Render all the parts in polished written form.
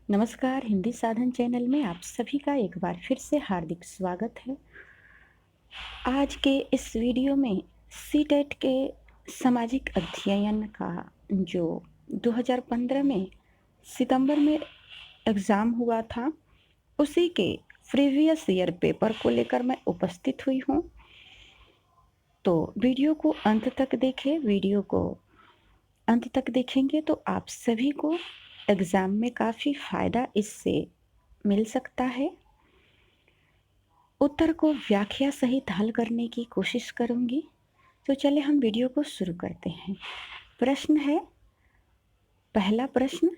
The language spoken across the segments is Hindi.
नमस्कार, हिंदी साधन चैनल में आप सभी का एक बार फिर से हार्दिक स्वागत है। आज के इस वीडियो में सीटेट के सामाजिक अध्ययन का जो 2015 में सितंबर में एग्ज़ाम हुआ था, उसी के प्रीवियस ईयर पेपर को लेकर मैं उपस्थित हुई हूँ। तो वीडियो को अंत तक देखें, वीडियो को अंत तक देखेंगे तो आप सभी को एग्ज़ाम में काफ़ी फ़ायदा इससे मिल सकता है। उत्तर को व्याख्या सहित हल करने की कोशिश करूंगी। तो चलिए हम वीडियो को शुरू करते हैं। प्रश्न है, पहला प्रश्न,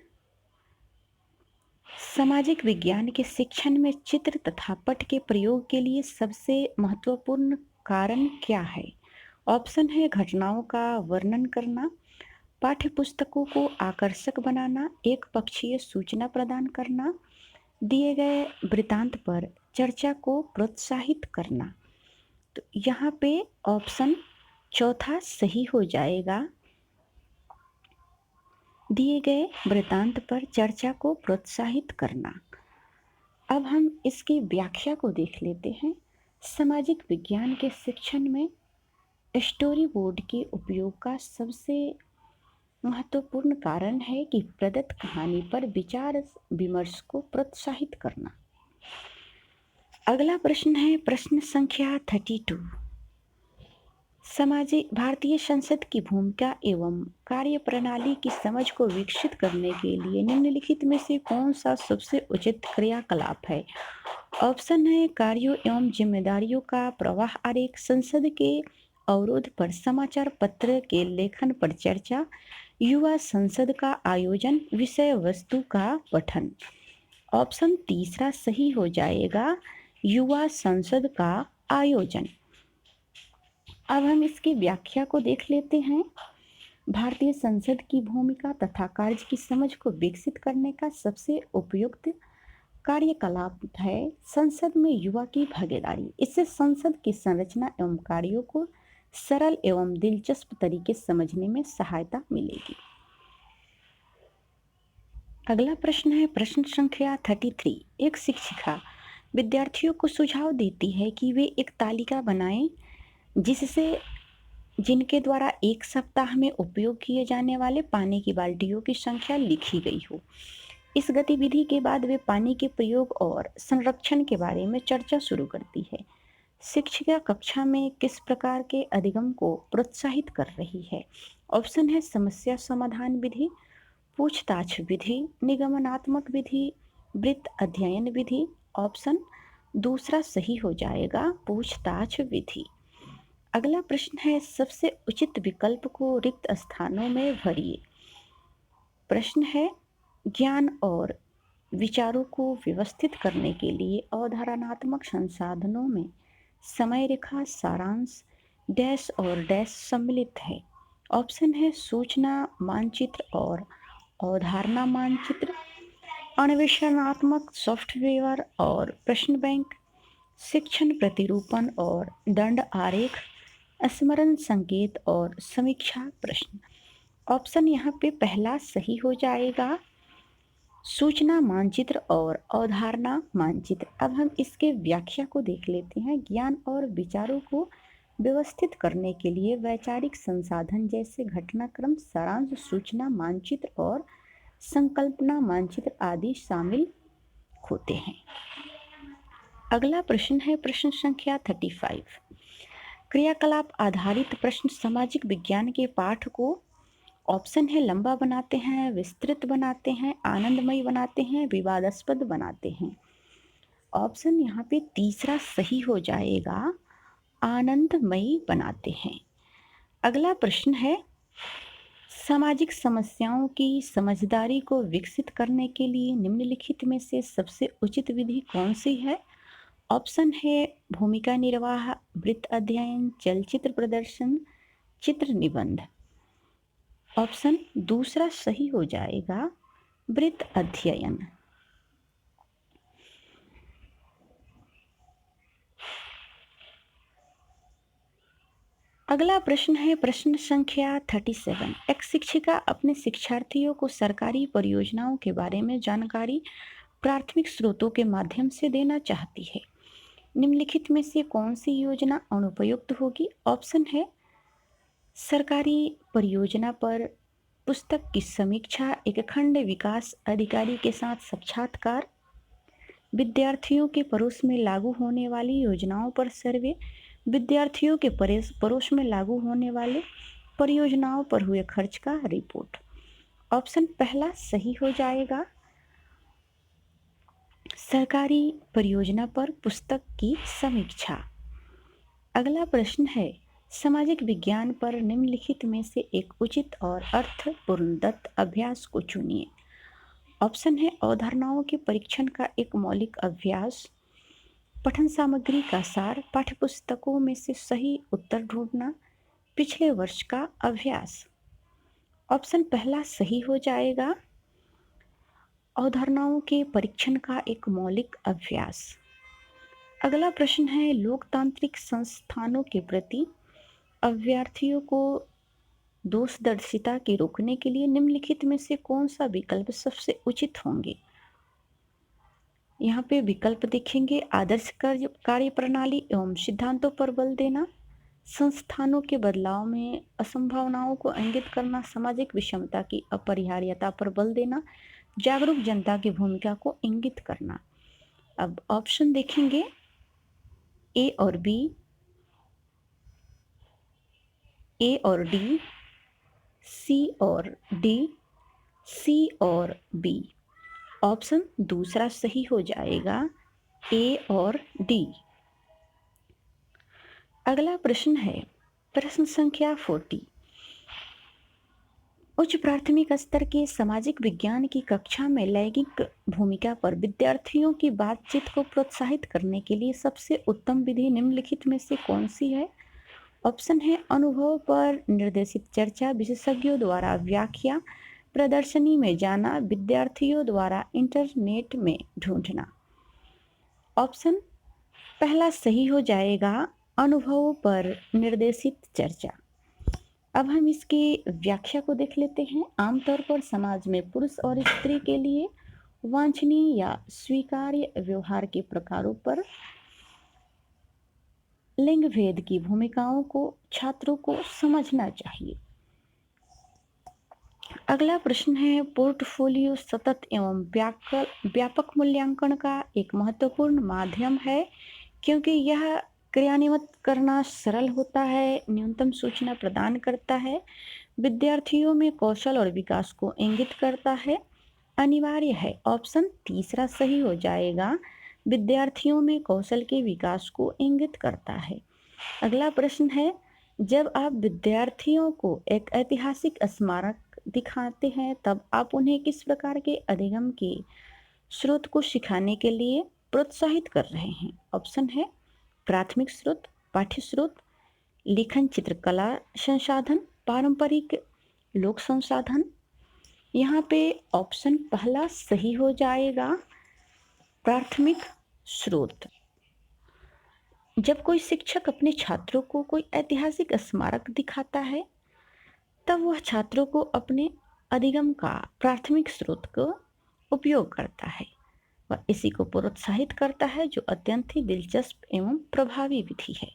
सामाजिक विज्ञान के शिक्षण में चित्र तथा पट के प्रयोग के लिए सबसे महत्वपूर्ण कारण क्या है? ऑप्शन है घटनाओं का वर्णन करना, पाठ्य पुस्तकों को आकर्षक बनाना, एक पक्षीय सूचना प्रदान करना, दिए गए वृत्तांत पर चर्चा को प्रोत्साहित करना। तो यहाँ पे ऑप्शन चौथा सही हो जाएगा। दिए गए वृत्तांत पर चर्चा को प्रोत्साहित करना। अब हम इसकी व्याख्या को देख लेते हैं। सामाजिक विज्ञान के शिक्षण में स्टोरी बोर्ड के उपयोग का सबसे महत्वपूर्ण कारण है कि प्रदत्त कहानी पर विचार विमर्श को प्रोत्साहित करना। अगला प्रश्न है प्रश्न संख्या 32। सामाजिक भारतीय संसद की भूमिका एवं कार्यप्रणाली की समझ को विकसित करने के लिए निम्नलिखित में से कौन सा सबसे उचित क्रियाकलाप है? ऑप्शन है कार्यों एवं जिम्मेदारियों का प्रवाह आरेख, संसद के अवरोध पर समाचार पत्र के लेखन पर चर्चा, युवा संसद का आयोजन, विषय वस्तु का पठन। ऑप्शन तीसरा सही हो जाएगा, युवा संसद का आयोजन। अब हम इसकी व्याख्या को देख लेते हैं। भारतीय संसद की भूमिका तथा कार्य की समझ को विकसित करने का सबसे उपयुक्त कार्यकलाप है संसद में युवा की भागीदारी। इससे संसद की संरचना एवं कार्यों को सरल एवं दिलचस्प तरीके से समझने में सहायता मिलेगी। अगला प्रश्न है प्रश्न संख्या 33। एक शिक्षिका विद्यार्थियों को सुझाव देती है कि वे एक तालिका बनाएं जिनके द्वारा एक सप्ताह में उपयोग किए जाने वाले पानी की बाल्टियों की संख्या लिखी गई हो। इस गतिविधि के बाद वे पानी के प्रयोग और संरक्षण के बारे में चर्चा शुरू करती है। शिक्षिका कक्षा में किस प्रकार के अधिगम को प्रोत्साहित कर रही है? ऑप्शन है समस्या समाधान विधि, पूछताछ विधि, निगमनात्मक विधि, वृत्त अध्ययन विधि। ऑप्शन दूसरा सही हो जाएगा, पूछताछ विधि। अगला प्रश्न है सबसे उचित विकल्प को रिक्त स्थानों में भरिए। प्रश्न है ज्ञान और विचारों को व्यवस्थित करने के लिए अवधारणात्मक संसाधनों में समय रेखा, सारांश, डैश और डैश सम्मिलित है। ऑप्शन है सूचना मानचित्र और अवधारणा मानचित्र, अन्वेषणात्मक सॉफ्टवेयर और प्रश्न बैंक, शिक्षण प्रतिरूपण और दंड आरेख, स्मरण संकेत और समीक्षा प्रश्न। ऑप्शन यहाँ पे पहला सही हो जाएगा, सूचना मानचित्र और अवधारणा मानचित्र। अब हम इसके व्याख्या को देख लेते हैं। ज्ञान और विचारों को व्यवस्थित करने के लिए वैचारिक संसाधन जैसे घटनाक्रम, सारांश, सूचना मानचित्र और संकल्पना मानचित्र आदि शामिल होते हैं। अगला प्रश्न है प्रश्न संख्या 35। क्रियाकलाप आधारित प्रश्न सामाजिक विज्ञान के पाठ को ऑप्शन है लंबा बनाते हैं, विस्तृत बनाते हैं, आनंदमयी बनाते हैं, विवादास्पद बनाते हैं। ऑप्शन यहाँ पे तीसरा सही हो जाएगा, आनंदमयी बनाते हैं। अगला प्रश्न है सामाजिक समस्याओं की समझदारी को विकसित करने के लिए निम्नलिखित में से सबसे उचित विधि कौन सी है? ऑप्शन है भूमिका निर्वाह, वृत्त अध्ययन, चलचित्र प्रदर्शन, चित्र निबंध। ऑप्शन दूसरा सही हो जाएगा, वृत्त अध्ययन। अगला प्रश्न है प्रश्न संख्या 37। एक शिक्षिका अपने शिक्षार्थियों को सरकारी परियोजनाओं के बारे में जानकारी प्राथमिक स्रोतों के माध्यम से देना चाहती है। निम्नलिखित में से कौन सी योजना अनुपयुक्त होगी? ऑप्शन है सरकारी परियोजना पर पुस्तक की समीक्षा, एक खंड विकास अधिकारी के साथ साक्षात्कार, विद्यार्थियों के पड़ोस में लागू होने वाली योजनाओं पर सर्वे, विद्यार्थियों के पड़ोस में लागू होने वाले परियोजनाओं पर हुए खर्च का रिपोर्ट। ऑप्शन पहला सही हो जाएगा, सरकारी परियोजना पर पुस्तक की समीक्षा। अगला प्रश्न है सामाजिक विज्ञान पर निम्नलिखित में से एक उचित और अर्थपूर्ण दत्त अभ्यास को चुनिए। ऑप्शन है अवधारणाओं के परीक्षण का एक मौलिक अभ्यास, पठन सामग्री का सार, पाठ्यपुस्तकों में से सही उत्तर ढूंढना, पिछले वर्ष का अभ्यास। ऑप्शन पहला सही हो जाएगा, अवधारणाओं के परीक्षण का एक मौलिक अभ्यास। अगला प्रश्न है लोकतांत्रिक संस्थानों के प्रति अभ्यर्थियों को दोषदर्शिता के रोकने के लिए निम्नलिखित में से कौन सा विकल्प सबसे उचित होंगे? यहाँ पे विकल्प देखेंगे, आदर्श कार्य प्रणाली एवं सिद्धांतों पर बल देना, संस्थानों के बदलाव में असंभावनाओं को इंगित करना, सामाजिक विषमता की अपरिहार्यता पर बल देना, जागरूक जनता की भूमिका को इंगित करना। अब ऑप्शन देखेंगे, ए और बी, ए और डी, सी और डी, सी और बी। ऑप्शन दूसरा सही हो जाएगा, ए और डी। अगला प्रश्न है प्रश्न संख्या 40। उच्च प्राथमिक स्तर के सामाजिक विज्ञान की कक्षा में लैंगिक भूमिका पर विद्यार्थियों की बातचीत को प्रोत्साहित करने के लिए सबसे उत्तम विधि निम्नलिखित में से कौन सी है? ऑप्शन है अनुभव पर निर्देशित चर्चा, विशेषज्ञों द्वारा व्याख्या, प्रदर्शनी में जाना, विद्यार्थियों द्वारा इंटरनेट में ढूंढना। ऑप्शन पहला सही हो जाएगा, अनुभव पर निर्देशित चर्चा। अब हम इसकी व्याख्या को देख लेते हैं। आमतौर पर समाज में पुरुष और स्त्री के लिए वांछनीय या स्वीकार्य व्यवहार के प्रकारों पर लिंग भेद की भूमिकाओं को छात्रों को समझना चाहिए। अगला प्रश्न है पोर्टफोलियो सतत एवं व्यापक मूल्यांकन का एक महत्वपूर्ण माध्यम है क्योंकि यह क्रियान्वित करना सरल होता है, न्यूनतम सूचना प्रदान करता है, विद्यार्थियों में कौशल और विकास को इंगित करता है, अनिवार्य है। ऑप्शन तीसरा सही हो जाएगा, विद्यार्थियों में कौशल के विकास को इंगित करता है। अगला प्रश्न है जब आप विद्यार्थियों को एक ऐतिहासिक स्मारक दिखाते हैं तब आप उन्हें किस प्रकार के अधिगम के स्रोत को सिखाने के लिए प्रोत्साहित कर रहे हैं? ऑप्शन है प्राथमिक स्रोत, पाठ्य स्रोत, लेखन चित्रकला संसाधन, पारंपरिक लोक संसाधन। यहाँ पे ऑप्शन पहला सही हो जाएगा, प्राथमिक स्रोत। जब कोई शिक्षक अपने छात्रों को कोई ऐतिहासिक स्मारक दिखाता है तब वह छात्रों को अपने अधिगम का प्राथमिक स्रोत का उपयोग करता है, वह इसी को प्रोत्साहित करता है जो अत्यंत ही दिलचस्प एवं प्रभावी विधि है।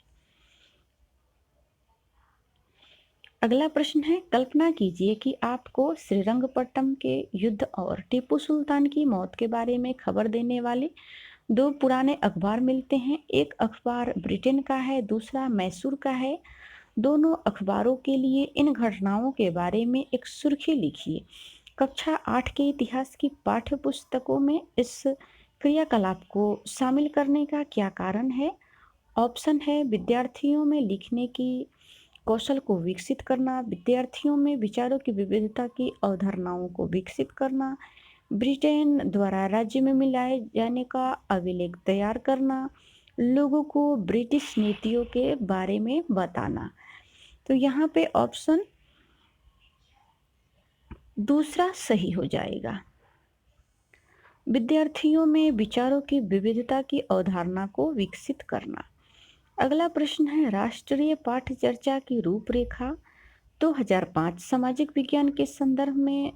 अगला प्रश्न है कल्पना कीजिए कि आपको श्रीरंगपट्टम के युद्ध और टीपू सुल्तान की मौत के बारे में खबर देने वाले दो पुराने अखबार मिलते हैं। एक अखबार ब्रिटेन का है, दूसरा मैसूर का है। दोनों अखबारों के लिए इन घटनाओं के बारे में एक सुर्खी लिखिए। कक्षा 8 के इतिहास की पाठ्य पुस्तकों में इस क्रियाकलाप को शामिल करने का क्या कारण है? ऑप्शन है विद्यार्थियों में लिखने की कौशल को विकसित करना, विद्यार्थियों में विचारों की विविधता की अवधारणाओं को विकसित करना, ब्रिटेन द्वारा राज्य में मिलाए जाने का अभिलेख तैयार करना, लोगों को ब्रिटिश नीतियों के बारे में बताना। तो यहाँ पे ऑप्शन दूसरा सही हो जाएगा, विद्यार्थियों में विचारों की विविधता की अवधारणा को विकसित करना। अगला प्रश्न है, राष्ट्रीय पाठ्य चर्चा की रूपरेखा 2005 सामाजिक विज्ञान के संदर्भ में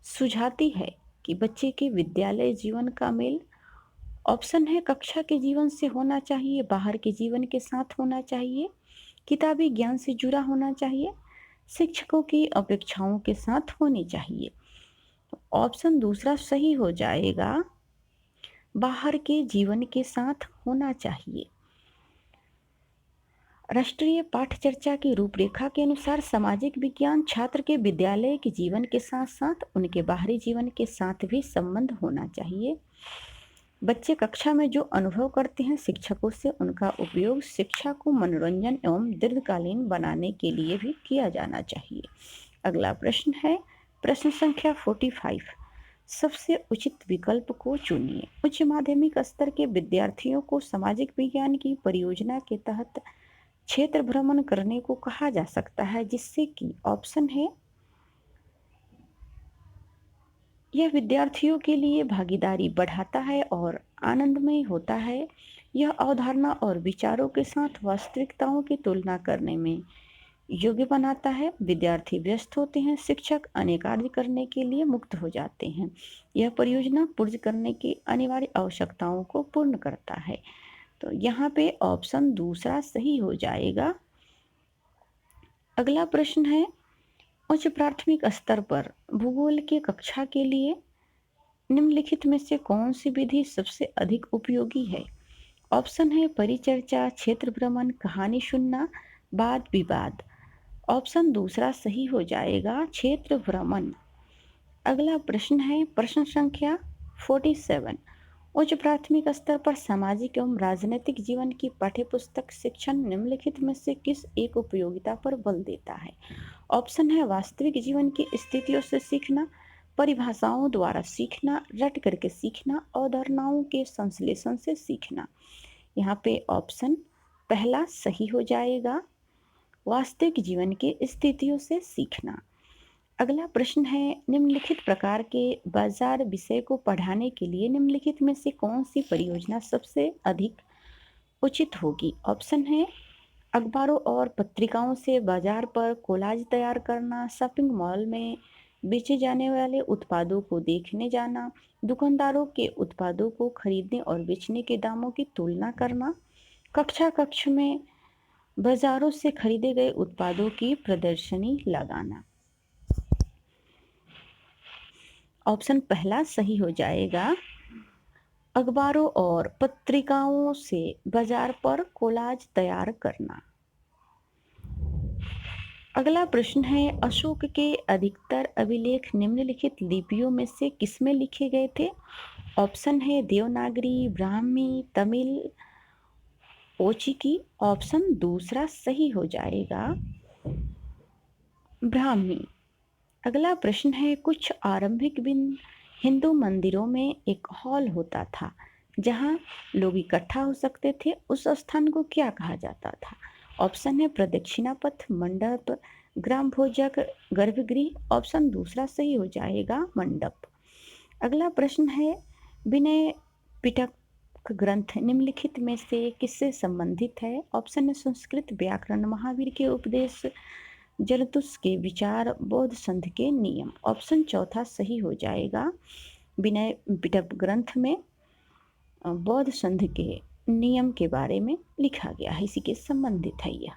सुझाती है कि बच्चे के विद्यालय जीवन का मेल। ऑप्शन है कक्षा के जीवन से होना चाहिए, बाहर के जीवन के साथ होना चाहिए, किताबी ज्ञान से जुड़ा होना चाहिए, शिक्षकों की अपेक्षाओं के साथ होनी चाहिए। ऑप्शन दूसरा सही हो जाएगा, बाहर के जीवन के साथ होना चाहिए। राष्ट्रीय पाठ्य चर्चा की रूपरेखा के अनुसार सामाजिक विज्ञान छात्र के विद्यालय के जीवन के साथ साथ उनके बाहरी जीवन के साथ भी संबंध होना चाहिए। बच्चे कक्षा में जो अनुभव करते हैं शिक्षकों से, उनका उपयोग शिक्षा को मनोरंजन एवं दीर्घकालीन बनाने के लिए भी किया जाना चाहिए। अगला प्रश्न है, प्रश्न संख्या 45, सबसे उचित विकल्प को चुनिए। उच्च माध्यमिक स्तर के विद्यार्थियों को सामाजिक विज्ञान की परियोजना के तहत क्षेत्र भ्रमण करने को कहा जा सकता है, जिससे कि ऑप्शन है, यह विद्यार्थियों के लिए भागीदारी बढ़ाता है और आनंदमय होता है। यह अवधारणा और विचारों के साथ वास्तविकताओं की तुलना करने में योग्य बनाता है। विद्यार्थी व्यस्त होते हैं, शिक्षक अन्य कार्य करने के लिए मुक्त हो जाते हैं। यह परियोजना पूर्ण करने की अनिवार्य आवश्यकताओं को पूर्ण करता है। तो यहाँ पे ऑप्शन दूसरा सही हो जाएगा। अगला प्रश्न है, उच्च प्राथमिक स्तर पर भूगोल की कक्षा के लिए निम्नलिखित में से कौन सी विधि सबसे अधिक उपयोगी है? ऑप्शन है परिचर्चा, क्षेत्र भ्रमण, कहानी सुनना, वाद विवाद। ऑप्शन दूसरा सही हो जाएगा, क्षेत्र भ्रमण। अगला प्रश्न है, प्रश्न संख्या 47, उच्च प्राथमिक स्तर पर सामाजिक एवं राजनीतिक जीवन की पाठ्यपुस्तक शिक्षण निम्नलिखित में से किस एक उपयोगिता पर बल देता है? ऑप्शन है वास्तविक जीवन की स्थितियों से सीखना, परिभाषाओं द्वारा सीखना, रट करके सीखना, अवधारणाओं के संश्लेषण से सीखना। यहाँ पे ऑप्शन पहला सही हो जाएगा, वास्तविक जीवन की स्थितियों से सीखना। अगला प्रश्न है, निम्नलिखित प्रकार के बाजार विषय को पढ़ाने के लिए निम्नलिखित में से कौन सी परियोजना सबसे अधिक उचित होगी? ऑप्शन है अखबारों और पत्रिकाओं से बाजार पर कोलाज तैयार करना, शॉपिंग मॉल में बेचे जाने वाले उत्पादों को देखने जाना, दुकानदारों के उत्पादों को खरीदने और बेचने के दामों की तुलना करना, कक्षा कक्ष में बाजारों से खरीदे गए उत्पादों की प्रदर्शनी लगाना। ऑप्शन पहला सही हो जाएगा, अखबारों और पत्रिकाओं से बाजार पर कोलाज तैयार करना। अगला प्रश्न है, अशोक के अधिकतर अभिलेख निम्नलिखित लिपियों में से किसमें लिखे गए थे? ऑप्शन है देवनागरी, ब्राह्मी, तमिल, ओचिकी। ऑप्शन दूसरा सही हो जाएगा, ब्राह्मी। अगला प्रश्न है, कुछ आरंभिक हिंदू मंदिरों में एक हॉल होता था जहां लोग इकट्ठा हो सकते थे, उस स्थान को क्या कहा जाता था? ऑप्शन है प्रदक्षिणा पथ, मंडप, ग्राम भोजक, गर्भगृह। ऑप्शन दूसरा सही हो जाएगा, मंडप। अगला प्रश्न है, विनय पिटक ग्रंथ निम्नलिखित में से किससे संबंधित है? ऑप्शन है संस्कृत व्याकरण, महावीर के उपदेश, जरतुस के विचार, बौद्ध संघ के नियम। ऑप्शन चौथा सही हो जाएगा, विनय पिटक ग्रंथ में बौद्ध संघ के नियम के बारे में लिखा गया है, इसी के संबंधित है यह।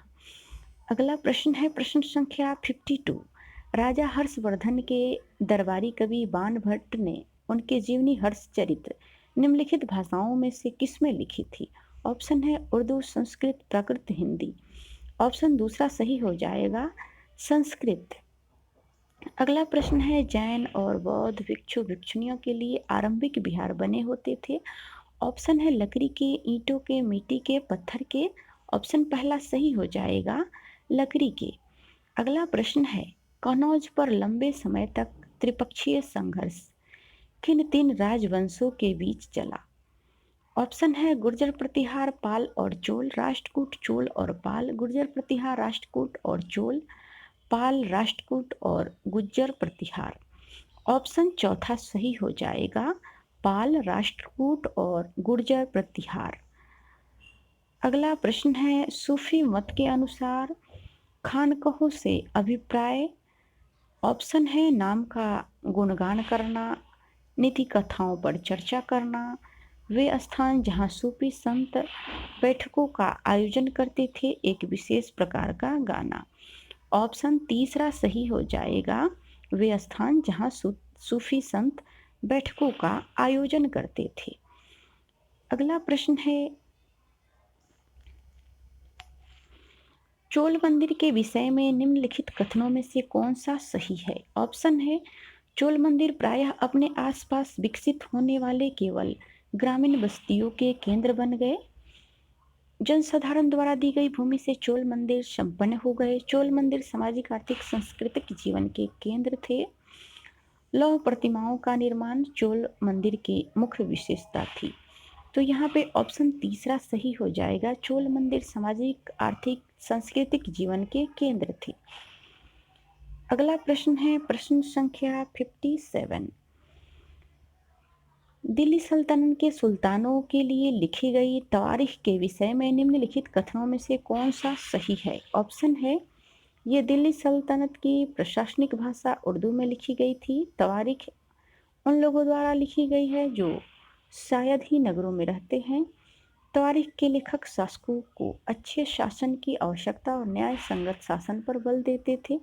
अगला प्रश्न है, प्रश्न संख्या 52, राजा हर्षवर्धन के दरबारी कवि बाण भट्ट ने उनके जीवनी हर्षचरित्र निम्नलिखित भाषाओं में से किसमें लिखी थी? ऑप्शन है उर्दू, संस्कृत, प्राकृत, हिंदी। ऑप्शन दूसरा सही हो जाएगा, संस्कृत। अगला प्रश्न है, जैन और बौद्ध भिक्षु भिक्षुणियों के लिए आरंभिक विहार बने होते थे। ऑप्शन है लकड़ी के, ईंटों के, मिट्टी के, पत्थर के। ऑप्शन पहला सही हो जाएगा, लकड़ी के। अगला प्रश्न है, कनौज पर लंबे समय तक त्रिपक्षीय संघर्ष किन तीन राजवंशों के बीच चला? ऑप्शन है गुर्जर प्रतिहार, पाल और चोल, राष्ट्रकूट, चोल और पाल, गुर्जर प्रतिहार, राष्ट्रकूट और चोल, पाल, राष्ट्रकूट और गुज्जर प्रतिहार। ऑप्शन चौथा सही हो जाएगा, पाल, राष्ट्रकूट और गुर्जर प्रतिहार। अगला प्रश्न है, सूफी मत के अनुसार खानकहों से अभिप्राय। ऑप्शन है नाम का गुणगान करना, नीति कथाओं पर चर्चा करना, वे स्थान जहाँ सूफी संत बैठकों का आयोजन करते थे, एक विशेष प्रकार का गाना। ऑप्शन तीसरा सही हो जाएगा, वे स्थान जहाँ सूफी संत बैठकों का आयोजन करते थे। अगला प्रश्न है, चोल मंदिर के विषय में निम्नलिखित कथनों में से कौन सा सही है। ऑप्शन है, चोल मंदिर प्रायः अपने आसपास विकसित होने वाले केवल ग्रामीण बस्तियों के केंद्र बन गए। जनसाधारण द्वारा दी गई भूमि से चोल मंदिर संपन्न हो गए। चोल मंदिर सामाजिक आर्थिक सांस्कृतिक जीवन के केंद्र थे। लौह प्रतिमाओं का निर्माण चोल मंदिर की मुख्य विशेषता थी। तो यहाँ पे ऑप्शन तीसरा सही हो जाएगा, चोल मंदिर सामाजिक आर्थिक सांस्कृतिक जीवन के केंद्र थे। अगला प्रश्न है प्रश्न संख्या 57। दिल्ली सल्तनत के सुल्तानों के लिए लिखी गई तवारीख के विषय में निम्नलिखित कथनों में से कौन सा सही है। ऑप्शन है, ये दिल्ली सल्तनत की प्रशासनिक भाषा उर्दू में लिखी गई थी। तवारीख उन लोगों द्वारा लिखी गई है जो शायद ही नगरों में रहते हैं। तवारीख के लेखक शासकों को अच्छे शासन की आवश्यकता और न्याय संगत शासन पर बल देते थे।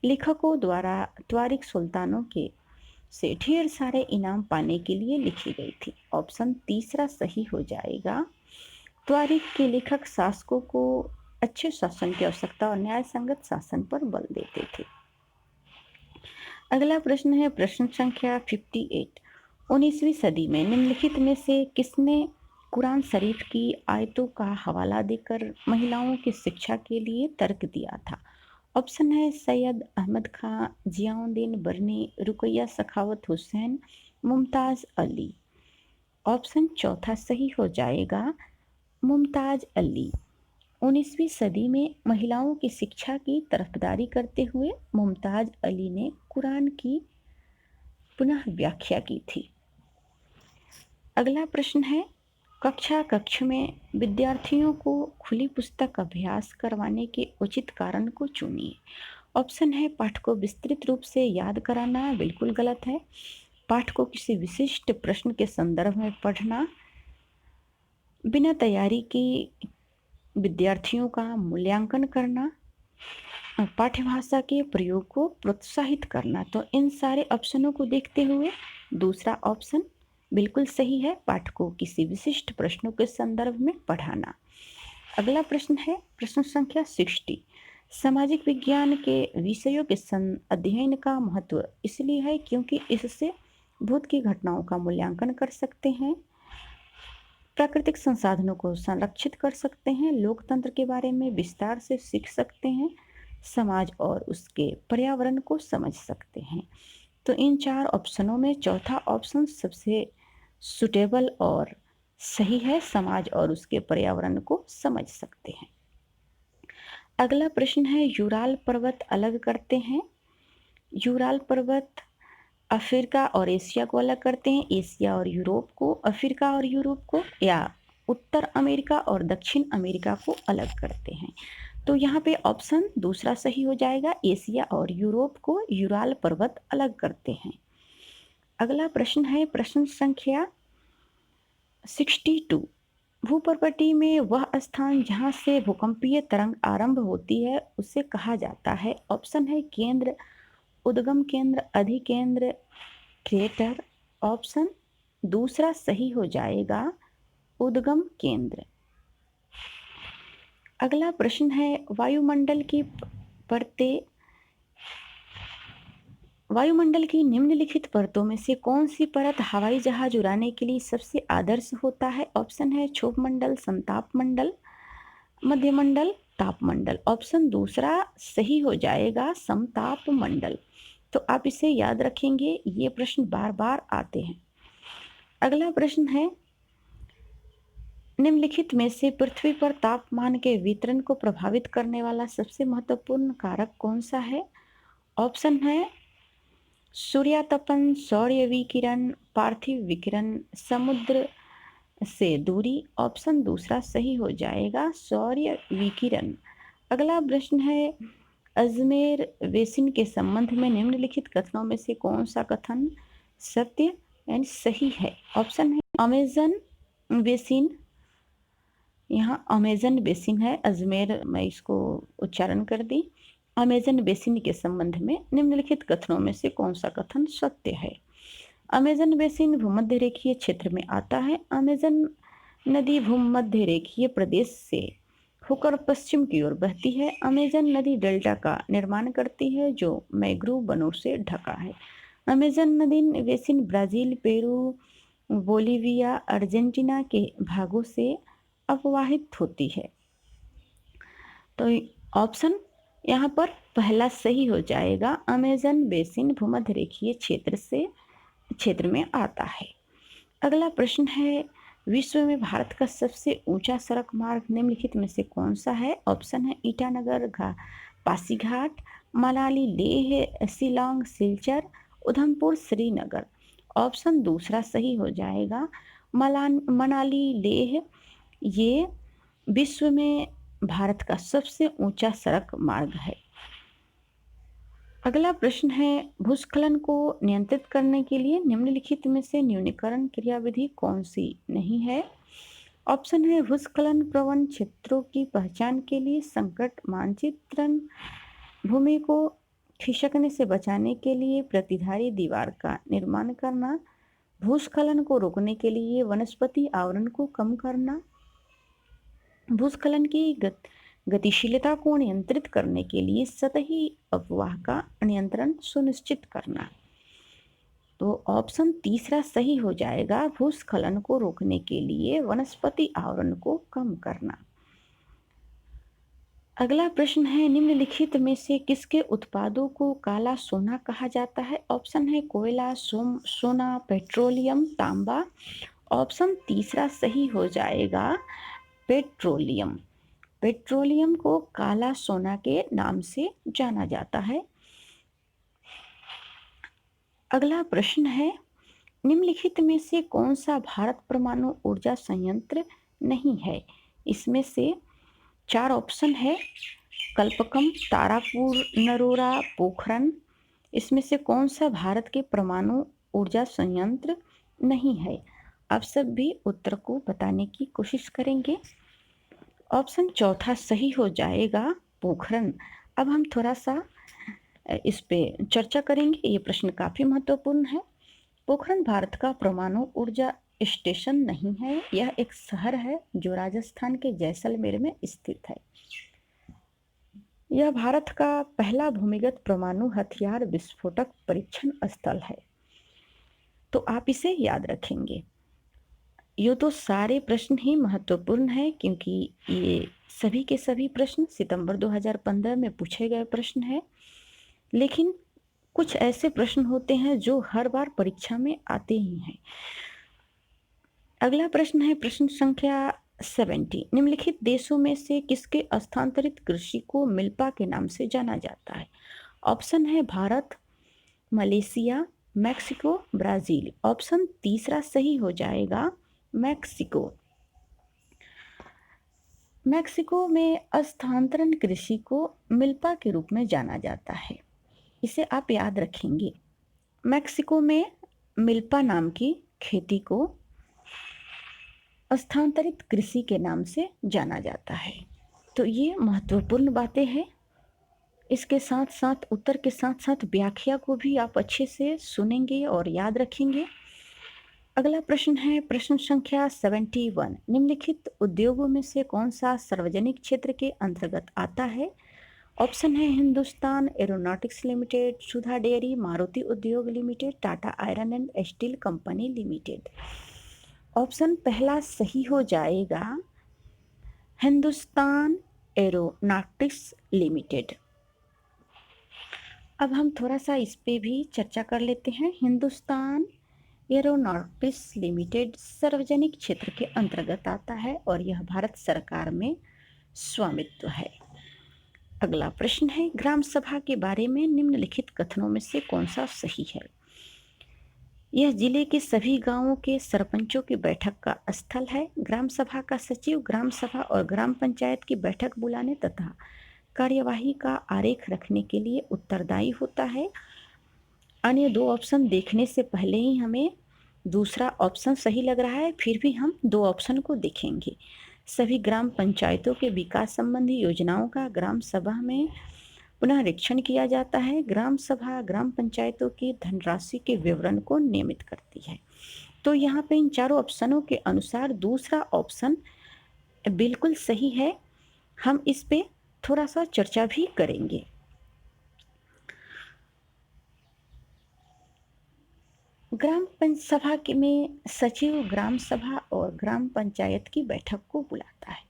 लेखकों द्वारा तवारीख सुल्तानों के से ढेर सारे इनाम पाने के लिए लिखी गई थी। ऑप्शन तीसरा सही हो जाएगा, तवारीख के लेखक शासकों को अच्छे शासन की आवश्यकता और न्याय संगत शासन पर बल देते थे। अगला प्रश्न है प्रश्न संख्या 58। 19वीं सदी में निम्नलिखित में से किसने कुरान शरीफ की आयतों का हवाला देकर महिलाओं की शिक्षा के लिए तर्क दिया था। ऑप्शन है सैयद अहमद खां, जियाउद्दीन बरनी, रुकैया सखावत हुसैन, मुमताज अली। ऑप्शन चौथा सही हो जाएगा, मुमताज अली। 19वीं सदी में महिलाओं की शिक्षा की तरफदारी करते हुए मुमताज अली ने कुरान की पुनः व्याख्या की थी। अगला प्रश्न है, कक्ष में विद्यार्थियों को खुली पुस्तक अभ्यास करवाने के उचित कारण को चुनिए। ऑप्शन है पाठ को विस्तृत रूप से याद कराना, बिल्कुल गलत है। पाठ को किसी विशिष्ट प्रश्न के संदर्भ में पढ़ना, बिना तैयारी की विद्यार्थियों का मूल्यांकन करना, पाठ्यभाषा के प्रयोग को प्रोत्साहित करना। तो इन सारे ऑप्शनों को देखते हुए दूसरा ऑप्शन बिल्कुल सही है, पाठ को किसी विशिष्ट प्रश्नों के संदर्भ में पढ़ाना। अगला प्रश्न है प्रश्न संख्या 60। सामाजिक विज्ञान के विषयों के अध्ययन का महत्व इसलिए है क्योंकि इससे भूत की घटनाओं का मूल्यांकन कर सकते हैं, प्राकृतिक संसाधनों को संरक्षित कर सकते हैं, लोकतंत्र के बारे में विस्तार से सीख सकते हैं, समाज और उसके पर्यावरण को समझ सकते हैं। तो इन चार ऑप्शनों में चौथा ऑप्शन सबसे सुटेबल और सही है, समाज और उसके पर्यावरण को समझ सकते हैं। अगला प्रश्न है, यूराल पर्वत अलग करते हैं। यूराल पर्वत अफ्रीका और एशिया को अलग करते हैं, एशिया और यूरोप को, अफ्रीका और यूरोप को, या उत्तर अमेरिका और दक्षिण अमेरिका को अलग करते हैं। तो यहाँ पे ऑप्शन दूसरा सही हो जाएगा, एशिया और यूरोप को यूराल पर्वत अलग करते हैं। अगला प्रश्न है प्रश्न संख्या 62। भूपर्वती में वह स्थान जहाँ से भूकंपीय तरंग आरंभ होती है उसे कहा जाता है। ऑप्शन है केंद्र, उद्गम केंद्र, अधिकेंद्र, क्रेटर। ऑप्शन दूसरा सही हो जाएगा, उद्गम केंद्र। अगला प्रश्न है, वायुमंडल की निम्नलिखित परतों में से कौन सी परत हवाई जहाज उड़ाने के लिए सबसे आदर्श होता है। ऑप्शन है क्षोभ मंडल, संताप मंडल, मध्यमंडल, तापमंडल। ऑप्शन दूसरा सही हो जाएगा, समताप मंडल। तो आप इसे याद रखेंगे, ये प्रश्न बार बार आते हैं। अगला प्रश्न है, निम्नलिखित में से पृथ्वी पर तापमान के वितरण को प्रभावित करने वाला सबसे महत्वपूर्ण कारक कौन सा है। ऑप्शन है सूर्यातपन, सौर्य विकिरण, पार्थिव विकिरण, समुद्र से दूरी। ऑप्शन दूसरा सही हो जाएगा, सौर्य विकिरण। अगला प्रश्न है, अजमेर बेसिन के संबंध में निम्नलिखित कथनों में से कौन सा कथन सत्य एंड सही है? ऑप्शन है अमेजन बेसिन, यहाँ अमेजन बेसिन है, अजमेर मैं इसको उच्चारण कर दी। अमेजन बेसिन के संबंध में निम्नलिखित कथनों में से कौन सा कथन सत्य है? अमेजन बेसिन भूमध्य रेखीय क्षेत्र में आता है। अमेजन नदी भूमध्य रेखीय प्रदेश से होकर पश्चिम की ओर बहती है। अमेजन नदी डेल्टा का निर्माण करती है जो मैंग्रोव वनों से ढका है। अमेजन नदी basin Brazil, Peru, Bolivia, Argentina के भागों से अपवाहित होती है। तो ऑप्शन यहाँ पर पहला सही हो जाएगा, अमेजन बेसिन भूमध्य रेखीय क्षेत्र में आता है। अगला प्रश्न है, विश्व में भारत का सबसे ऊंचा सड़क मार्ग निम्नलिखित में से कौन सा है? ऑप्शन है ईटानगर पासीघाट, मनाली लेह, शिलोंग सिलचर, उधमपुर श्रीनगर। ऑप्शन दूसरा सही हो जाएगा, मनाली लेह। ये विश्व में भारत का सबसे ऊंचा सड़क मार्ग है। अगला प्रश्न है, भूस्खलन को नियंत्रित करने के लिए निम्नलिखित में से न्यूनीकरण क्रियाविधि कौन सी नहीं है? ऑप्शन है भूस्खलन प्रवण क्षेत्रों की पहचान के लिए संकट मानचित्रण, भूमि को खिसकने से बचाने के लिए प्रतिधारी दीवार का निर्माण करना, भूस्खलन को रोकने के लिए वनस्पति आवरण को कम करना, भूस्खलन की गतिशीलता को नियंत्रित करने के लिए सतही अपवाह का नियंत्रण सुनिश्चित करना। तो ऑप्शन तीसरा सही हो जाएगा, भूस्खलन को रोकने के लिए वनस्पति आवरण को कम करना। अगला प्रश्न है, निम्नलिखित में से किसके उत्पादों को काला सोना कहा जाता है? ऑप्शन है कोयला, सोना, पेट्रोलियम, तांबा। ऑप्शन तीसरा सही हो जाएगा, पेट्रोलियम। पेट्रोलियम को काला सोना के नाम से जाना जाता है। अगला प्रश्न है, निम्नलिखित में से कौन सा भारत परमाणु ऊर्जा संयंत्र नहीं है? इसमें से 4 ऑप्शन है, कल्पकम, तारापुर, नरोरा, पोखरन। इसमें से कौन सा भारत के परमाणु ऊर्जा संयंत्र नहीं है? आप सब भी उत्तर को बताने की कोशिश करेंगे। ऑप्शन चौथा सही हो जाएगा, पोखरन। अब हम थोड़ा सा इस पे चर्चा करेंगे, ये प्रश्न काफ़ी महत्वपूर्ण है। पोखरन भारत का परमाणु ऊर्जा स्टेशन नहीं है, यह एक शहर है जो राजस्थान के जैसलमेर में स्थित है। यह भारत का पहला भूमिगत परमाणु हथियार विस्फोटक परीक्षण स्थल है। तो आप इसे याद रखेंगे। ये तो सारे प्रश्न ही महत्वपूर्ण हैं क्योंकि ये सभी के सभी प्रश्न सितंबर 2015 में पूछे गए प्रश्न हैं। लेकिन कुछ ऐसे प्रश्न होते हैं जो हर बार परीक्षा में आते ही हैं। अगला प्रश्न है प्रश्न संख्या 70, निम्नलिखित देशों में से किसके स्थानांतरित कृषि को मिल्पा के नाम से जाना जाता है? ऑप्शन है Bharat, Malaysia, Mexico, Brazil. Option तीसरा सही हो जाएगा, मैक्सिको। मैक्सिको में स्थानांतरण कृषि को मिल्पा के रूप में जाना जाता है, इसे आप याद रखेंगे। मैक्सिको में मिल्पा नाम की खेती को स्थानांतरित कृषि के नाम से जाना जाता है। तो ये महत्वपूर्ण बातें हैं। इसके साथ साथ उत्तर के साथ साथ व्याख्या को भी आप अच्छे से सुनेंगे और याद रखेंगे। अगला प्रश्न है प्रश्न संख्या 71, निम्नलिखित उद्योगों में से कौन सा सार्वजनिक क्षेत्र के अंतर्गत आता है? ऑप्शन है हिंदुस्तान एरोनॉटिक्स लिमिटेड, सुधा डेयरी, मारुति उद्योग limited, Tata iron and steel company limited. Option पहला सही हो जाएगा, हिंदुस्तान एरोनॉटिक्स लिमिटेड। अब हम थोड़ा सा इस पे भी चर्चा कर लेते हैं। हिंदुस्तान एरोनॉटिक्स लिमिटेड सार्वजनिक क्षेत्र के अंतर्गत आता है और यह भारत सरकार में स्वामित्व है। अगला प्रश्न है, ग्राम सभा के बारे में निम्नलिखित कथनों में से कौन सा सही है? यह जिले के सभी गांवों के सरपंचों की बैठक का स्थल है। ग्राम सभा का सचिव ग्राम सभा और ग्राम पंचायत की बैठक बुलाने तथा कार्यवाही का आरेख रखने के लिए उत्तरदायी होता है। अन्य दो ऑप्शन देखने से पहले ही हमें दूसरा ऑप्शन सही लग रहा है, फिर भी हम दो ऑप्शन को देखेंगे। सभी ग्राम पंचायतों के विकास संबंधी योजनाओं का ग्राम सभा में पुनरीक्षण किया जाता है। ग्राम सभा ग्राम पंचायतों की धनराशि के विवरण को नियमित करती है। तो यहाँ पे इन चारों ऑप्शनों के अनुसार दूसरा ऑप्शन बिल्कुल सही है। हम इस पे थोड़ा सा चर्चा भी करेंगे। ग्राम सभा के में सचिव ग्राम सभा और ग्राम पंचायत की बैठक को बुलाता है।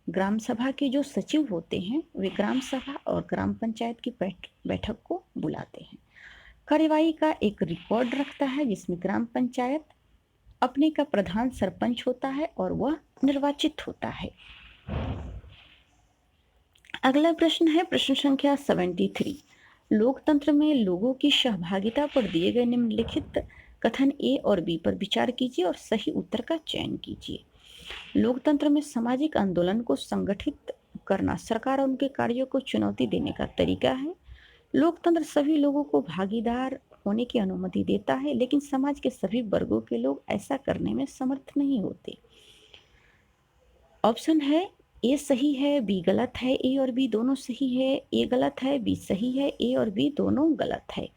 ग्राम सभा के जो सचिव होते हैं वे ग्राम सभा और ग्राम पंचायत की बैठक को बुलाते हैं। कार्यवाही का एक रिकॉर्ड रखता है जिसमें ग्राम पंचायत अपने का प्रधान सरपंच होता है और वह निर्वाचित होता है। अगला प्रश्न है प्रश्न संख्या 73। लोकतंत्र में लोगों की सहभागिता पर दिए गए निम्नलिखित कथन ए और बी पर विचार कीजिए और सही उत्तर का चयन कीजिए। लोकतंत्र में सामाजिक आंदोलन को संगठित करना सरकार और उनके कार्यों को चुनौती देने का तरीका है। लोकतंत्र सभी लोगों को भागीदार होने की अनुमति देता है, लेकिन समाज के सभी वर्गों के लोग ऐसा करने में समर्थ नहीं होते। ऑप्शन है ए सही है, बी गलत है, ए और बी दोनों सही है, ए गलत है, बी सही है, ए और बी दोनों गलत है।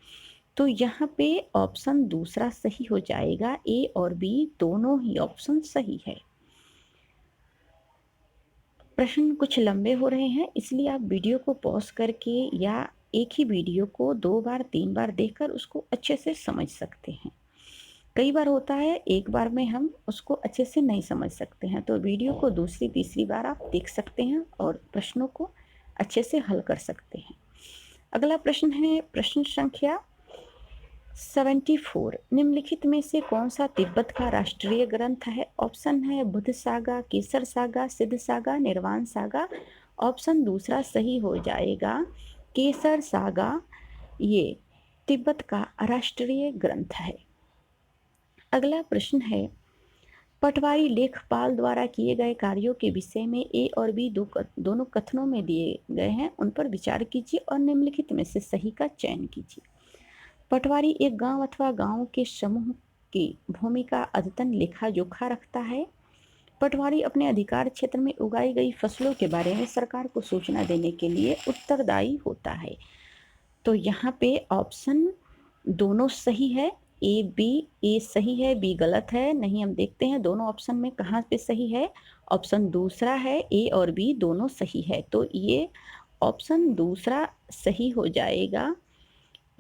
तो यहाँ पे ऑप्शन दूसरा सही हो जाएगा। ए और बी दोनों ही ऑप्शन सही है। प्रश्न कुछ लंबे हो रहे हैं, इसलिए आप वीडियो को पॉज करके या एक ही वीडियो को 2 बार 3 बार देखकर उसको अच्छे से समझ सकते हैं। कई बार होता है एक बार में हम उसको अच्छे से नहीं समझ सकते हैं, तो वीडियो को दूसरी तीसरी बार आप देख सकते हैं और प्रश्नों को अच्छे से हल कर सकते हैं। अगला प्रश्न है प्रश्न संख्या 74। निम्नलिखित में से कौन सा तिब्बत का राष्ट्रीय ग्रंथ है? ऑप्शन है बुद्ध सागा, केसर सागा, सिद्ध सागा, निर्वाण सागा। ऑप्शन दूसरा सही हो जाएगा, केसर सागा ये तिब्बत का राष्ट्रीय ग्रंथ है। अगला प्रश्न है पटवारी लेखपाल द्वारा किए गए कार्यों के विषय में ए और बी दोनों कथनों में दिए गए हैं, उन पर विचार कीजिए और निम्नलिखित में से सही का चयन कीजिए। पटवारी एक गांव अथवा गांव के समूह की भूमि का अद्यतन लेखा जोखा रखता है। पटवारी अपने अधिकार क्षेत्र में उगाई गई फसलों के बारे में सरकार को सूचना देने के लिए उत्तरदायी होता है। तो यहाँ पे ऑप्शन दोनों सही है। ए सही है, बी गलत है। नहीं, हम देखते हैं दोनों ऑप्शन में कहाँ पे सही है। ऑप्शन दूसरा है, ए और बी दोनों सही है, तो ये ऑप्शन दूसरा सही हो जाएगा।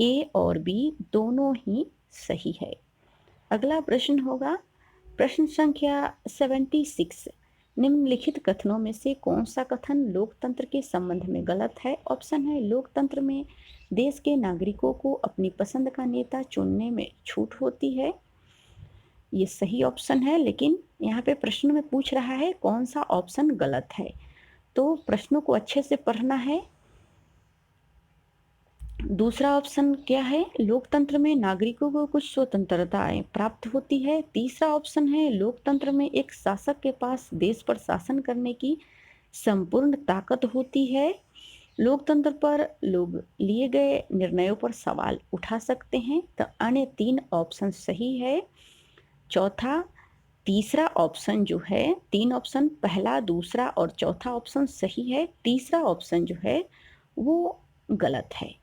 ए और बी दोनों ही सही है। अगला प्रश्न होगा प्रश्न संख्या 76। निम्नलिखित कथनों में से कौन सा कथन लोकतंत्र के संबंध में गलत है? ऑप्शन है लोकतंत्र में देश के नागरिकों को अपनी पसंद का नेता चुनने में छूट होती है। ये सही ऑप्शन है, लेकिन यहाँ पे प्रश्न में पूछ रहा है कौन सा ऑप्शन गलत है, तो प्रश्नों को अच्छे से पढ़ना है। दूसरा ऑप्शन क्या है? लोकतंत्र में नागरिकों को कुछ स्वतंत्रताएं प्राप्त होती है। तीसरा ऑप्शन है लोकतंत्र में एक शासक के पास देश पर शासन करने की संपूर्ण ताकत होती है। लोकतंत्र पर लोग लिए गए निर्णयों पर सवाल उठा सकते हैं। तो अन्य 3 ऑप्शन सही है। चौथा तीसरा ऑप्शन जो है, 3 ऑप्शन पहला दूसरा और चौथा ऑप्शन सही है। तीसरा ऑप्शन जो है वो गलत है।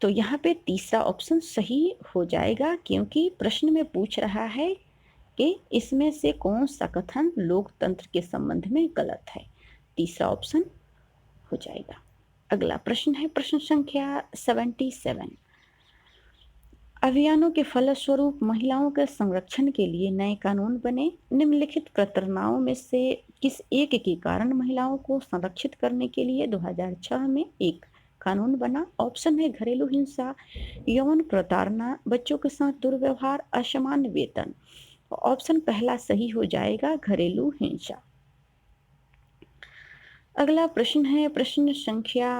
तो यहाँ पे तीसरा ऑप्शन सही हो जाएगा, क्योंकि प्रश्न में पूछ रहा है कि इसमें से कौन सा कथन लोकतंत्र के संबंध में गलत है। तीसरा ऑप्शन हो जाएगा। अगला प्रश्न है प्रश्न संख्या 77। अभियानों के फलस्वरूप महिलाओं के संरक्षण के लिए नए कानून बने। निम्नलिखित प्रताड़नाओं में से किस एक के कारण महिलाओं को संरक्षित करने के लिए 2006 में एक कानून बना? ऑप्शन है घरेलू हिंसा, यौन प्रताड़ना, बच्चों के साथ दुर्व्यवहार, असमान वेतन। ऑप्शन पहला सही हो जाएगा, घरेलू हिंसा। अगला प्रश्न है प्रश्न संख्या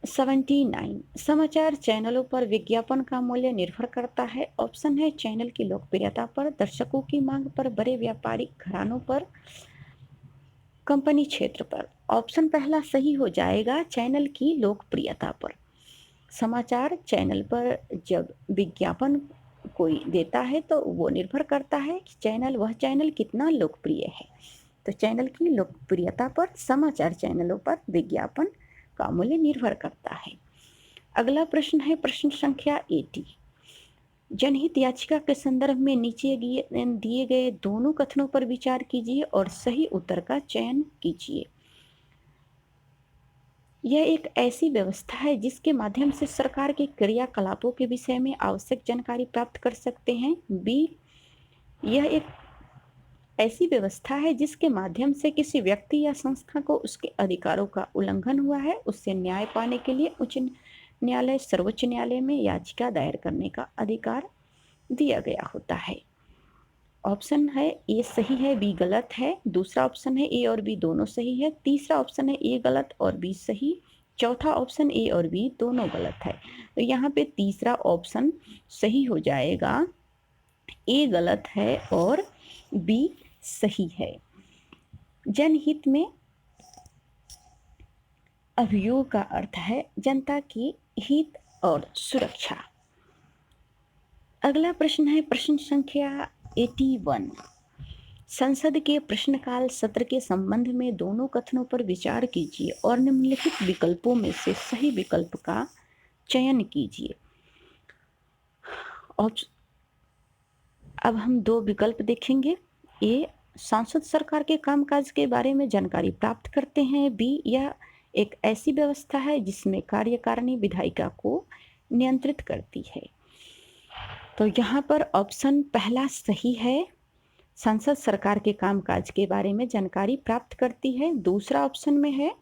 79 समाचार चैनलों पर विज्ञापन का मूल्य निर्भर करता है। ऑप्शन है चैनल की लोकप्रियता पर, दर्शकों की मांग पर, बड़े व्यापारिक घरानों पर, कंपनी क्षेत्र पर। ऑप्शन पहला सही हो जाएगा, चैनल की लोकप्रियता पर। समाचार चैनल पर जब विज्ञापन कोई देता है तो वो निर्भर करता है कि वह चैनल कितना लोकप्रिय है। तो चैनल की लोकप्रियता पर समाचार चैनलों पर विज्ञापन का मूल्य निर्भर करता है। अगला प्रश्न है प्रश्न संख्या 80। जनहित याचिका के संदर्भ में नीचे दिए गए दोनों कथनों पर विचार कीजिए और सही उत्तर का चयन कीजिए। यह एक ऐसी व्यवस्था है जिसके माध्यम से सरकार के क्रियाकलापों के विषय में आवश्यक जानकारी प्राप्त कर सकते हैं। बी, यह एक ऐसी व्यवस्था है जिसके माध्यम से किसी व्यक्ति या संस्था को उसके अधिकारों का उल्लंघन हुआ है, उससे न्याय पाने के लिए उच्च न्यायालय, सर्वोच्च न्यायालय में याचिका दायर करने का अधिकार दिया गया होता है। ऑप्शन है ए सही है, बी गलत है। दूसरा ऑप्शन है ए और बी दोनों सही है। तीसरा ऑप्शन है ए गलत और बी सही। चौथा ऑप्शन ए और बी दोनों गलत है। तो यहाँ पे तीसरा ऑप्शन सही हो जाएगा, ए गलत है और बी सही है। जनहित में अभियोग का अर्थ है जनता की हित और सुरक्षा। अगला प्रश्न है प्रश्न संख्या 81। संसद के प्रश्नकाल सत्र के संबंध में दोनों कथनों पर विचार कीजिए और निम्नलिखित विकल्पों में से सही विकल्प का चयन कीजिए। अब हम दो विकल्प देखेंगे। ए, सांसद सरकार के कामकाज के बारे में जानकारी प्राप्त करते हैं। बी, यह एक ऐसी व्यवस्था है जिसमें कार्यकारिणी विधायिका को नियंत्रित करती है। तो यहाँ पर ऑप्शन पहला सही है, संसद सरकार के कामकाज के बारे में जानकारी प्राप्त करती है। दूसरा ऑप्शन में है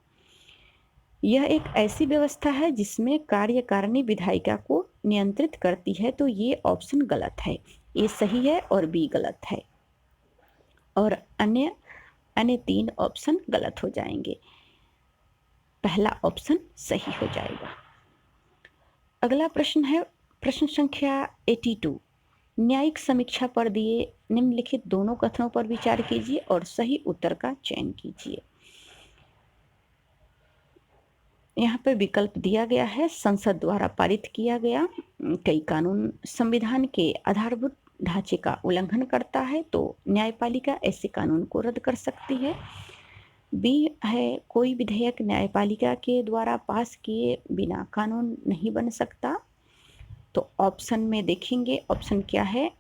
यह एक ऐसी व्यवस्था है जिसमें कार्यकारिणी विधायिका को नियंत्रित करती है। तो ये ऑप्शन गलत है, ये सही है और बी गलत है और अन्य तीन ऑप्शन गलत हो जाएंगे। पहला ऑप्शन सही हो जाएगा। अगला प्रश्न है प्रश्न संख्या 82। न्यायिक समीक्षा पर दिए निम्नलिखित दोनों कथनों पर विचार कीजिए और सही उत्तर का चयन कीजिए। यहाँ पर विकल्प दिया गया है, संसद द्वारा पारित किया गया कई कानून संविधान के आधारभूत ढांचे का उल्लंघन करता है, तो न्यायपालिका ऐसे कानून को रद्द कर सकती है। बी है, कोई विधेयक न्यायपालिका के द्वारा पास किए बिना कानून नहीं बन सकता। तो ऑप्शन में देखेंगे ऑप्शन क्या है,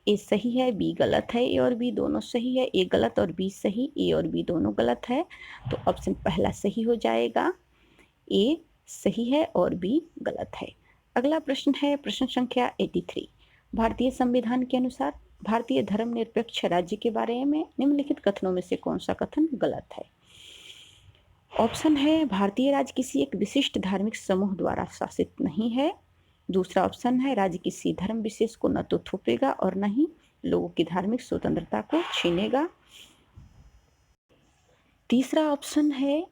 ए सही है, बी गलत है, ए और बी दोनों सही है। ए गलत और बी सही, ए और बी दोनों गलत है। तो ऑप्शन पहला सही हो जाएगा, ए सही है और बी गलत है। अगला प्रश्न है प्रश्न संख्या 83। भारतीय संविधान के अनुसार भारतीय धर्मनिरपेक्ष राज्य के बारे में निम्नलिखित कथनों में से कौन सा कथन गलत है। ऑप्शन है भारतीय राज्य किसी एक विशिष्ट धार्मिक समूह द्वारा शासित नहीं है। दूसरा ऑप्शन है राज्य किसी धर्म विशेष को न तो थोपेगा और न ही लोगों की धार्मिक स्वतंत्रता को छीनेगा। तीसरा ऑप्शन है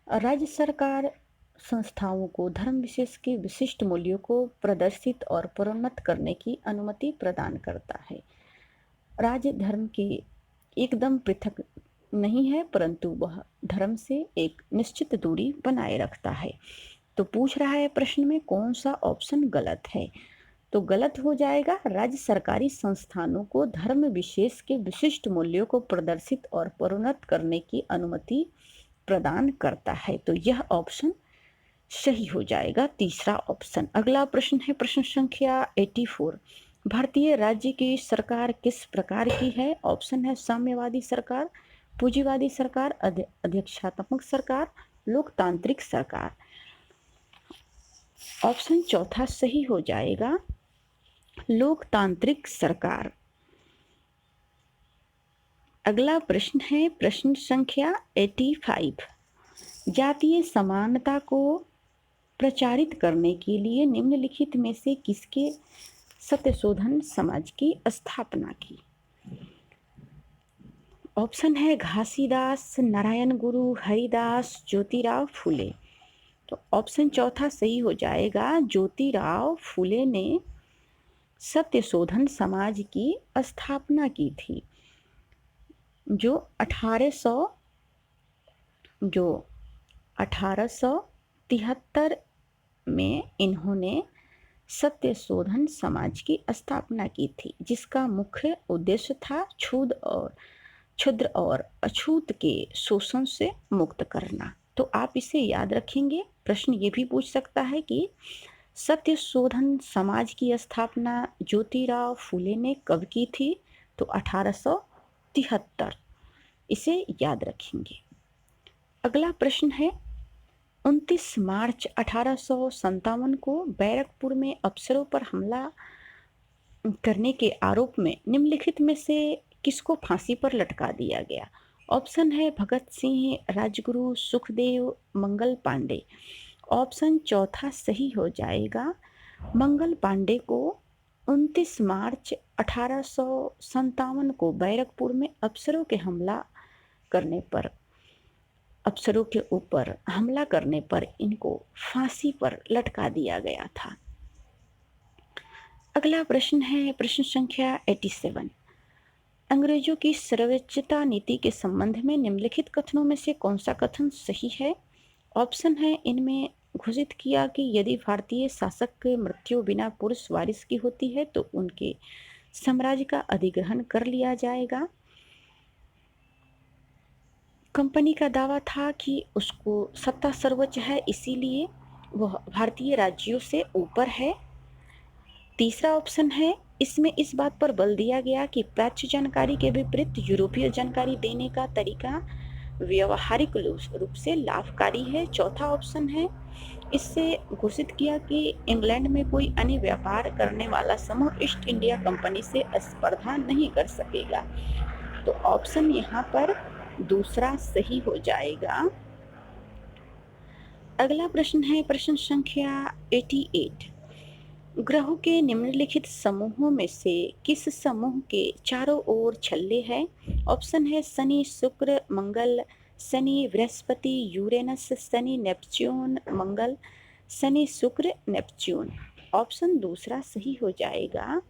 राज्य सरकार संस्थाओं को धर्म विशेष के विशिष्ट मूल्यों को प्रदर्शित और प्रोन्नत करने की अनुमति प्रदान करता है। राज्य धर्म के एकदम पृथक नहीं है, परंतु वह धर्म से एक निश्चित दूरी बनाए रखता है। तो पूछ रहा है प्रश्न में कौन सा ऑप्शन गलत है। तो गलत हो जाएगा, राज्य सरकारी संस्थानों को धर्म विशेष के विशिष्ट मूल्यों को प्रदर्शित और प्रोन्नत करने की अनुमति प्रदान करता है। तो यह ऑप्शन सही हो जाएगा, तीसरा ऑप्शन। अगला प्रश्न है प्रश्न संख्या 84। भारतीय राज्य की सरकार किस प्रकार की है। ऑप्शन है साम्यवादी सरकार, पूंजीवादी सरकार, अध्यक्षात्मक सरकार, लोकतांत्रिक सरकार। ऑप्शन चौथा सही हो जाएगा, लोकतांत्रिक सरकार। अगला प्रश्न है प्रश्न संख्या 85। जातीय समानता को प्रचारित करने के लिए निम्नलिखित में से किसके सत्यशोधन समाज की स्थापना की। ऑप्शन है घासीदास, नारायण गुरु, हरिदास, ज्योतिराव फूले। तो ऑप्शन चौथा सही हो जाएगा, ज्योतिराव फुले ने सत्यशोधन समाज की स्थापना की थी, जो 1800 जो 1873 में इन्होंने सत्यशोधन समाज की स्थापना की थी, जिसका मुख्य उद्देश्य था क्षुद्र और अछूत के शोषण से मुक्त करना। तो आप इसे याद रखेंगे। प्रश्न ये भी पूछ सकता है कि सत्यशोधन समाज की स्थापना ज्योतिराव फुले ने कब की थी? तो 1873। इसे याद रखेंगे। अगला प्रश्न है, 29 मार्च 1857 को बैरकपुर में अफसरों पर हमला करने के आरोप में निम्नलिखित में से किसको फांसी पर लटका दिया गया? ऑप्शन है भगत सिंह, राजगुरु, सुखदेव, मंगल पांडे। ऑप्शन चौथा सही हो जाएगा, मंगल पांडे को 29 मार्च 1857 को बैरकपुर में अफसरों के ऊपर हमला करने पर इनको फांसी पर लटका दिया गया था। अगला प्रश्न है प्रश्न संख्या 87। अंग्रेजों की सर्वोच्चता नीति के संबंध में निम्नलिखित कथनों में से कौन सा कथन सही है? ऑप्शन है, इनमें घोषित किया कि यदि भारतीय शासक की मृत्यु बिना पुरुष वारिस की होती है तो उनके साम्राज्य का अधिग्रहण कर लिया जाएगा। कंपनी का दावा था कि उसको सत्ता सर्वोच्च है, इसीलिए वह भारतीय राज्यों से ऊपर है। तीसरा ऑप्शन है, इसमें इस बात पर बल दिया गया कि प्राच्य जानकारी के विपरीत यूरोपीय जानकारी देने का तरीका व्यवहारिक रूप से लाभकारी है। चौथा ऑप्शन है, इससे घोषित किया कि इंग्लैंड में कोई अन्य व्यापार करने वाला समूह ईस्ट इंडिया कंपनी से स्पर्धा नहीं कर सकेगा। तो ऑप्शन यहाँ पर दूसरा सही हो जाएगा। अगला प्रश्न है प्रश्न संख्या 88। ग्रहों के निम्नलिखित समूहों में से किस समूह के चारों ओर छल्ले हैं? ऑप्शन है शनि, शुक्र, मंगल, शनि, बृहस्पति, यूरेनस, शनि, नेपच्यून, मंगल, शनि, शुक्र, नेपच्यून। ऑप्शन दूसरा सही हो जाएगा,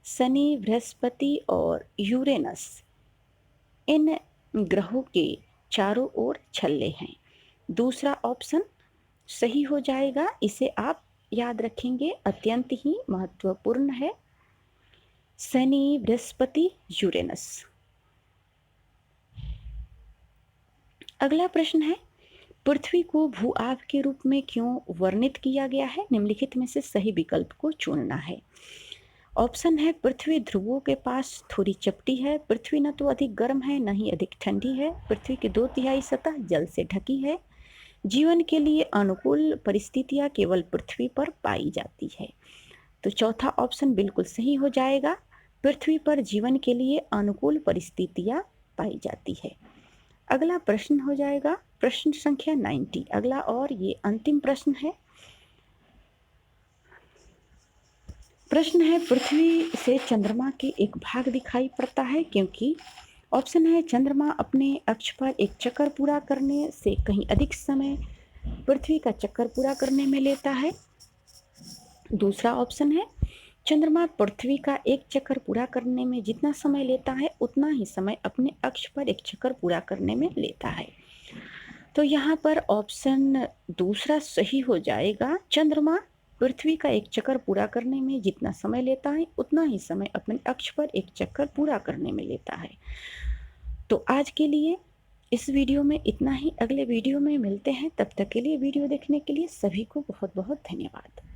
शनि, बृहस्पति और यूरेनस इन ग्रहों के चारों ओर छल्ले हैं। दूसरा ऑप्शन सही हो जाएगा। इसे आप याद रखेंगे, अत्यंत ही महत्वपूर्ण है। शनि, बृहस्पति, यूरेनस। अगला प्रश्न है, पृथ्वी को भू-आग के रूप में क्यों वर्णित किया गया है? निम्नलिखित में से सही विकल्प को चुनना है। ऑप्शन है, पृथ्वी ध्रुवों के पास थोड़ी चपटी है, पृथ्वी न तो अधिक गर्म है न ही अधिक ठंडी है, पृथ्वी की 2/3 सतह जल से ढकी है, जीवन के लिए अनुकूल परिस्थितियां केवल पृथ्वी पर पाई जाती है। तो चौथा ऑप्शन बिल्कुल सही हो जाएगा, पृथ्वी पर जीवन के लिए अनुकूल परिस्थितियां पाई जाती है। अगला प्रश्न हो जाएगा प्रश्न संख्या 90। अगला और ये अंतिम प्रश्न है। प्रश्न है, पृथ्वी से चंद्रमा के एक भाग दिखाई पड़ता है क्योंकि ऑप्शन है, चंद्रमा अपने अक्ष पर एक चक्कर पूरा करने से कहीं अधिक समय पृथ्वी का चक्कर पूरा करने में लेता है। दूसरा ऑप्शन है, चंद्रमा पृथ्वी का एक चक्कर पूरा करने में जितना समय लेता है उतना ही समय अपने अक्ष पर एक चक्कर पूरा करने में लेता है। तो यहाँ पर ऑप्शन दूसरा सही हो जाएगा, चंद्रमा पृथ्वी का एक चक्कर पूरा करने में जितना समय लेता है उतना ही समय अपने अक्ष पर एक चक्कर पूरा करने में लेता है। तो आज के लिए इस वीडियो में इतना ही। अगले वीडियो में मिलते हैं, तब तक के लिए वीडियो देखने के लिए सभी को बहुत बहुत धन्यवाद।